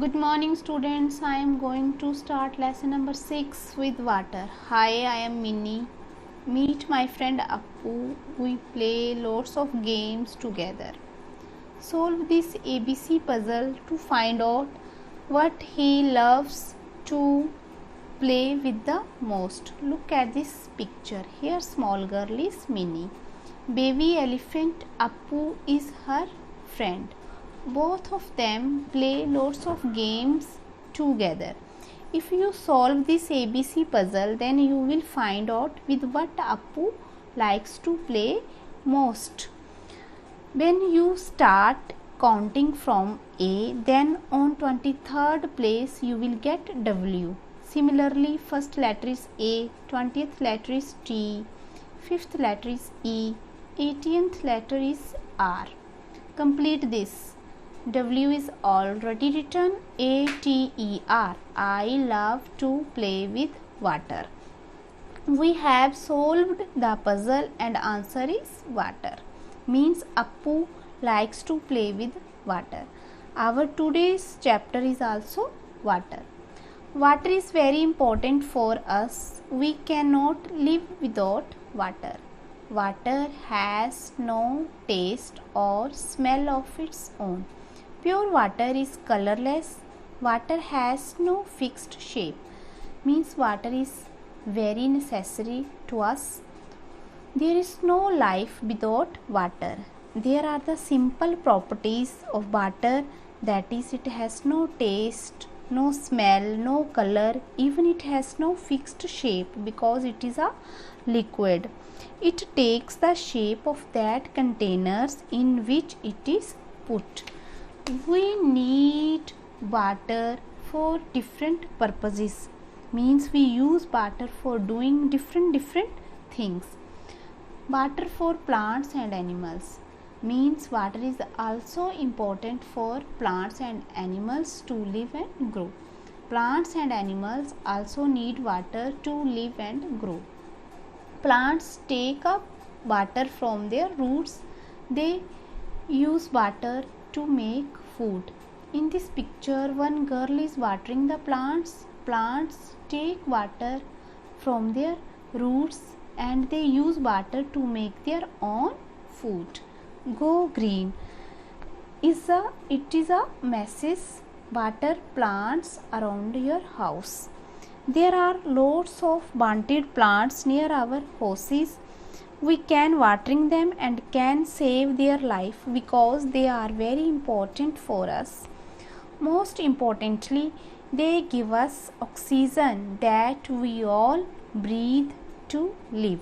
Good morning students. I am going to start lesson number 6 with water. Hi, I am Minnie. Meet my friend Appu. We play lots of games together. Solve this ABC puzzle to find out what he loves to play with the most. Look at this picture. Here small girl is Minnie. Baby elephant Appu is her friend. Both of them play lots of games together. If you solve this ABC puzzle, then you will find out with what Appu likes to play most. When you start counting from A, then on 23rd place you will get W. Similarly, first letter is A, 20th letter is T, 5th letter is E, 18th letter is R. Complete this. W is already written. A-T-E-R. I love to play with water. We have solved the puzzle and answer is water. Means Appu likes to play with water. Our today's chapter is also water. Water is very important for us. We cannot live without water. Water has no taste or smell of its own. Pure water is colorless. Water has no fixed shape. Means water is very necessary to us. There is no life without water. There are the simple properties of water, that is, it has no taste, no smell, no color, even it has no fixed shape because it is a liquid. It takes the shape of that containers in which it is put. We need water for different purposes. Means we use water for doing different things. Water for plants and animals. Means water is also important for plants and animals to live and grow. Plants and animals also need water to live and grow. Plants take up water from their roots. They use water to make food. In this picture, one girl is watering the plants. Plants take water from their roots and they use water to make their own food. Go green. It is a message. Water plants around your house. There are lots of wanted plants near our houses. We can watering them and can save their life because they are very important for us. Most importantly, they give us oxygen that we all breathe to live.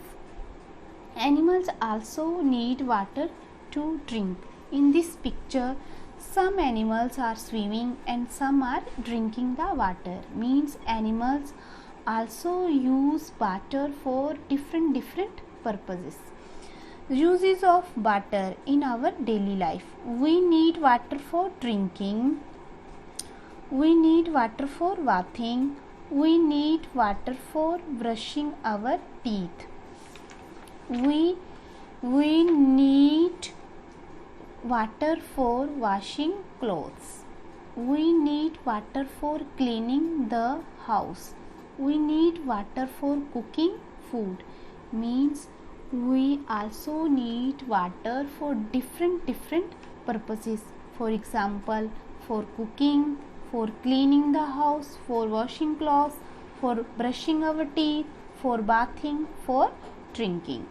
Animals also need water to drink. In this picture, some animals are swimming and some are drinking the water. Means animals also use water for different purposes. Uses of water in our daily life. We need water for drinking. We need water for bathing. We need water for brushing our teeth. We need water for washing clothes. We need water for cleaning the house. We need water for cooking food. Means we also need water for different purposes. For example, for cooking, for cleaning the house, for washing clothes, for brushing our teeth, for bathing, for drinking.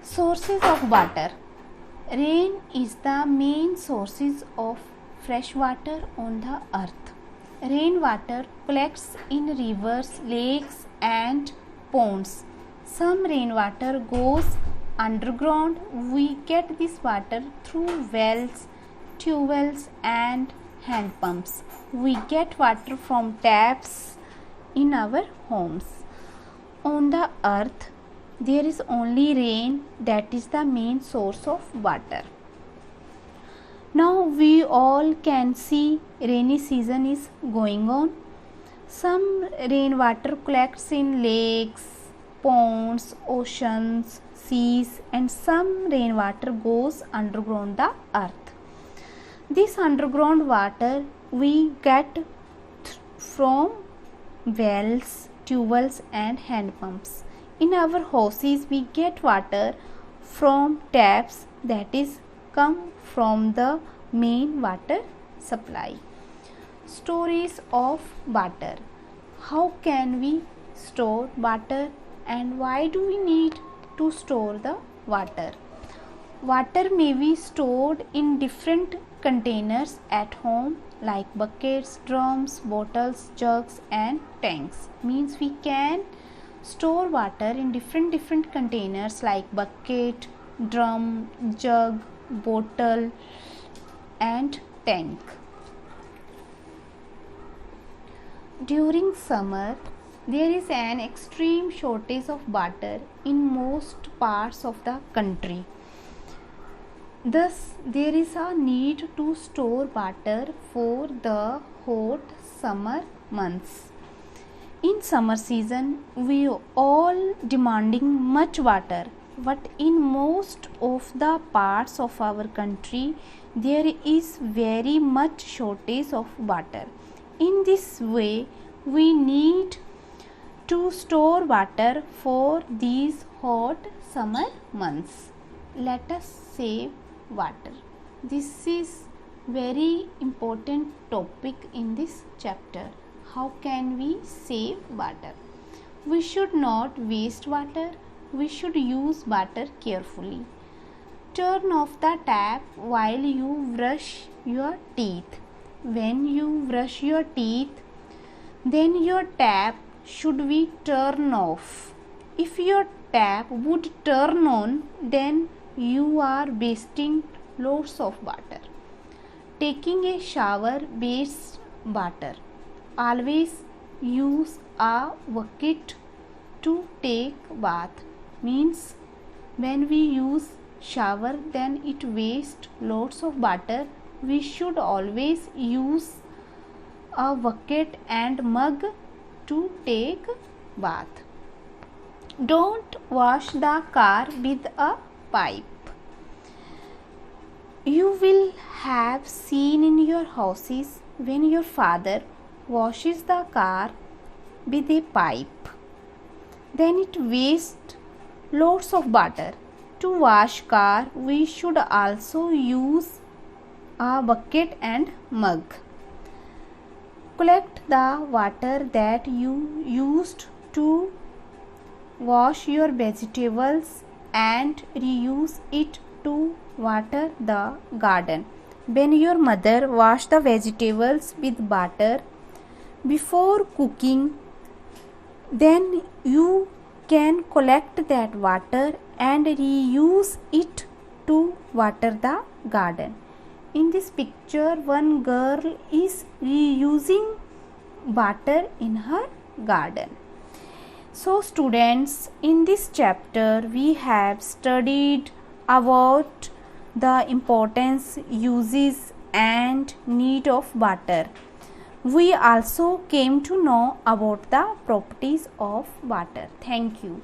Sources of water. Rain is the main sources of fresh water on the earth. Rainwater collects in rivers, lakes and ponds. Some rainwater goes underground. We get this water through wells, tubewells and hand pumps. We get water from taps in our homes. On the earth, there is only rain, that is the main source of water. Now we all can see rainy season is going on. Some rainwater collects in lakes, ponds, oceans, seas, and some rainwater goes underground the earth. This underground water we get from wells, tubes and hand pumps. In our houses we get water from taps, that is come from the main water supply. Stories of water. How can we store water and why do we need to store the water? Water may be stored in different containers at home like buckets, drums, bottles, jugs and tanks. Means we can store water in different containers like bucket, drum, jug, bottle and tank. During summer, there is an extreme shortage of water in most parts of the country. Thus, there is a need to store water for the hot summer months. In summer season, we all demanding much water, but in most of the parts of our country, there is very much shortage of water. In this way, we need to store water for these hot summer months. Let us save water. This is very important topic in this chapter. How can we save water? We should not waste water. We should use water carefully. Turn off the tap while you brush your teeth. When you brush your teeth, then your tap should be turned off. If your tap would turn on, then you are wasting lots of water. Taking a shower wastes water. Always use a bucket to take bath. Means when we use shower, then it wastes lots of water. We should always use a bucket and mug to take bath. Don't wash the car with a pipe. You will have seen in your houses when your father washes the car with a pipe, then it wastes lots of water. To wash car, we should also use a bucket and mug. Collect the water that you used to wash your vegetables and reuse it to water the garden. When your mother washed the vegetables with water before cooking, then you can collect that water and reuse it to water the garden. In this picture, one girl is reusing water in her garden. So students, in this chapter we have studied about the importance, uses and need of water. We also came to know about the properties of water. Thank you.